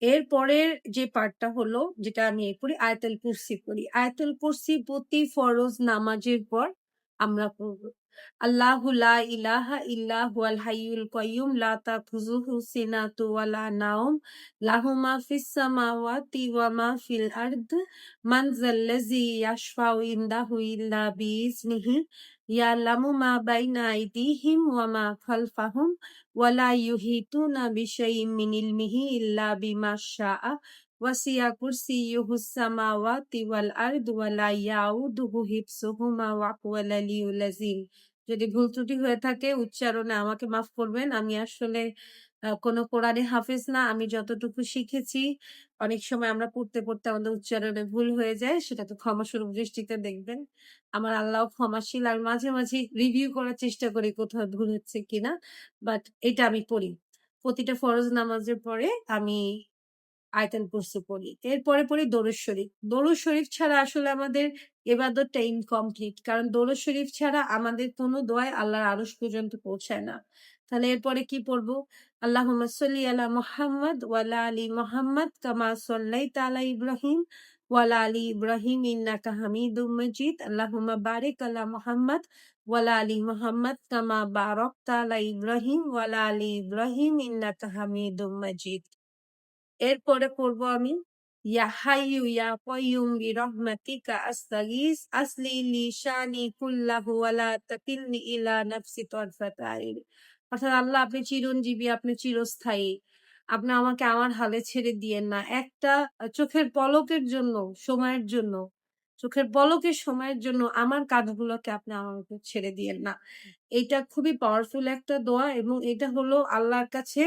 এর পরের যে পার্টটা হলো, যেটা আমি পড়ি আয়াতুল কুরসি পড়ি। আয়াতুল কুরসি প্রতি ফরজ নামাজের পর আমরা পড়ব। আল্লাহু লা ইলাহা ইল্লা হুয়াল হাইয়ুল কাইয়্যুম লা তাখুযুহু সিনাতু ওয়া লা নাওম লাহু মা ফিস সামাওয়াতি ওয়া মা ফিল আরদ মান যাল্লাযী ইয়াশফাউ ইনদাহু ইল্লা বিইজনিহি ইয়ালামু মা বাইনা আইদিহিম ওয়া মা খালফাহুম ওয়ালা ইউহিতুনা বিশাইইম মিন ইলমিহি ইল্লা বিমা শাআ ওয়াসিয়া কুরসিয়্যুহুস সামাওয়াতি ওয়াল আরদ ওয়ালা ইয়াউদুহু হিফযুহুমা ওয়া হুয়াল আলিয়্যুল আযীম। যদি ভুল ত্রুটি হয়ে থাকে উচ্চারণে আমাকে মাফ করবেন। আমি আসলে কোনো কোরআনে হাফেজ না। আমি যতটুকু শিখেছি অনেক সময় আমরা পড়তে আমাদের উচ্চারণে ভুল হয়ে যায়। সেটাকে ক্ষমাসুলভ দৃষ্টিতে দেখবেন। আমার আল্লাহও ক্ষমাশীল। আর মাঝে রিভিউ করার চেষ্টা করি কোথাও ভুল হচ্ছে কিনা। বাট এটা আমি পড়ি। প্রতিটা ফরজ নামাজের পরে আমি আয়াতুল কুরসি পড়ি। এরপরে পড়ি দরুদ শরীফ। দরুদ শরীফ ছাড়া আসলে আমাদের ইবাদতটা ইনকমপ্লিট। কারণ দরুদ শরীফ ছাড়া আমাদের কোনো দোয়াই আল্লাহর আরশ পর্যন্ত পৌঁছায় না। তাহলে এরপরে কি পড়বো? আল্লাহুম্মা সাল্লি আলা মুহাম্মাদ ওয়া আলা আলি মুহাম্মাদ কামা সাল্লাইতা আলা ইব্রাহিম ওয়া আলা আলি ইব্রাহিম ইন্নাকা হামিদুম মাজিদ। আল্লাহুম্মা বারিক আলা মুহাম্মাদ ওয়া আলা আলি মুহাম্মাদ কামা বারাকতা আলা ইব্রাহিম ওয়া আলা আলি ইব্রাহিম ইন্নাকা হামিদুম মাজিদ। এরপরে পড়বো আমি ইয়া হাইয়ু ইয়া কাইয়ুম বিরহমাতিকা আস্তাগীস আসলি লি শানি কুল্লাহু ওয়া লা তাকিলনি ইলা নাফসি তারফাতা আইন। অর্থাৎ আল্লাহ আপনি চিরঞ্জীবী, আপনি চিরস্থায়ী। আপনি আমাকে আমার হালে ছেড়ে দিয়েন না। একটা চোখের পলকের জন্য, সময়ের জন্য, চোখের পলকের সময়ের জন্য আমার কাজগুলোকে আপনি আমাকে ছেড়ে দিয়েন না। এইটা খুবই পাওয়ারফুল একটা দোয়া এবং এটা হলো আল্লাহর কাছে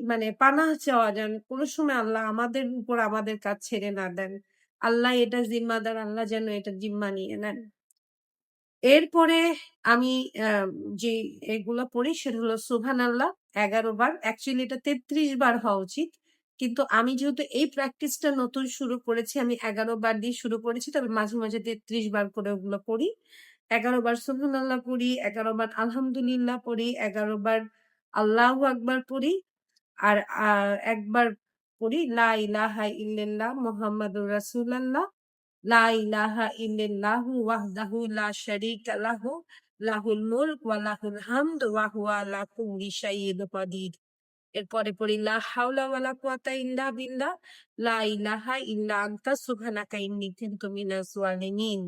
মানে পানাহ চাওয়া যেন কোন সময় আল্লাহ আমাদের উপর আমাদের কাজ ছেড়ে না দেন। আল্লাহ এটা জিম্মাদার, আল্লাহ যেন এটা জিম্মা নিয়ে নেন। এরপরে আমি আ যে এগুলো পড়ি সেটা হলো সুবহানাল্লাহ ১১ বার। অ্যাকচুয়ালি এটা ৩৩ বার হওয়া উচিত। কিন্তু আমি যেহেতু এই প্র্যাকটিসটা নতুন শুরু করেছি, আমি ১১ বার দিয়ে শুরু করেছি। তবে মাঝে ৩৩ বার করে ওগুলো পড়ি। ১১ বার সুবহানাল্লাহ পড়ি, ১১ বার আলহামদুলিল্লাহ পড়ি, ১১ বার আল্লাহু আকবার পড়ি। আর একবার পড়ি লা ইলাহা ইল্লাল্লাহ মুহাম্মাদুর রাসূলুল্লাহ লা ইলাহা ইল্লাল্লাহু ওয়াহদাহু লা শারীকা লাহু লাহুল মুলক ওয়া লাহুল হামদ ওয়া হুয়া আলা কুল্লি শাইইন কাদির। এরপরে পড়ি লা হাওলা ওয়া লা কুওয়াতা ইল্লা বিল্লাহ লা ইলাহা ইল্লা আনতা সুবহানাকা ইন্নী কুনতু মিনাজ জালিমিন।